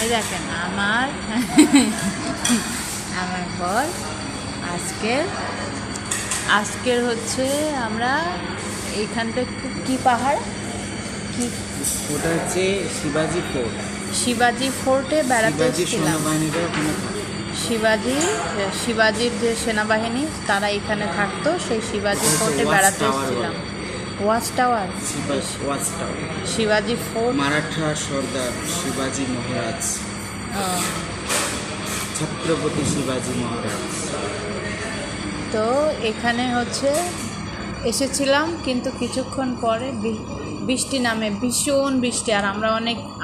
এই দেখেন আমার আমার বর আজকের হচ্ছে আমরা এইখানটা কি পাহাড় কি ওটা হচ্ছে শিবাজি ফোর্টে বেড়াতে এসেছিলাম। শিবাজির যে সেনাবাহিনী তারা এখানে থাকতো, সেই শিবাজি ফোর্টে বেড়াতে এসেছিলাম। ওয়াচ টাওয়ার শিবাজি ফোর্ট, মারাঠা সর্দার শিবাজি মহারাজ, ছত্রপতি শিবাজি মহারাজ। তো এখানে হচ্ছে এসেছিলাম, কিন্তু কিছুক্ষণ পরে বৃষ্টি নামে, ভীষণ বৃষ্টি। আর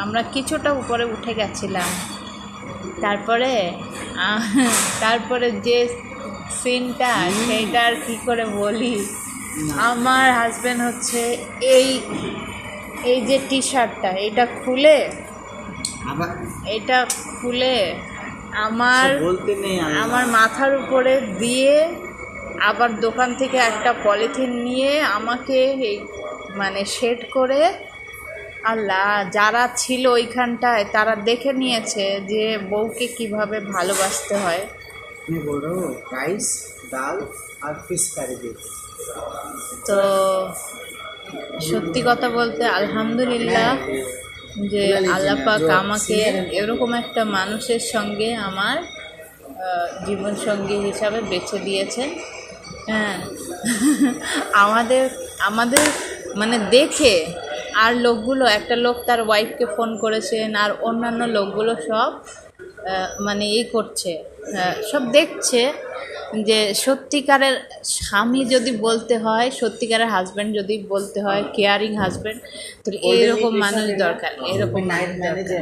আমরা কিছুটা উপরে উঠে গেছিলাম। তারপরে যে সিনটা, সেইটা আর কী করে বলি। আমার হাজব্যান্ড হচ্ছে এই যে টি শার্টটা এটা খুলে আমার মাথার উপরে দিয়ে, আবার দোকান থেকে একটা পলিথিন নিয়ে আমাকে মানে সেট করে, আল্লাহ, যারা ছিল ওইখানটায় তারা দেখে নিয়েছে যে বউকে কিভাবে ভালোবাসতে হয়। রাইস, ডাল আর ফিশ কারি। তো সত্যি কথা বলতে আলহামদুলিল্লাহ যে আল্লাহ পাক আমাকে এরকম একটা মানুষের সঙ্গে আমার জীবনসঙ্গী হিসাবে বেছে দিয়েছেন। হ্যাঁ, আমাদের মানে দেখে আর লোকগুলো, একটা লোক তার ওয়াইফকে ফোন করেছেন, আর অন্যান্য লোকগুলো সব মানে করছে, সব দেখছে যে সত্যিকারের স্বামী যদি বলতে হয়, সত্যিকারের হাজব্যান্ড যদি বলতে হয়, কেয়ারিং হাজব্যান্ড, তো এরকম মানুষ দরকার, এরকম মানুষ দরকার।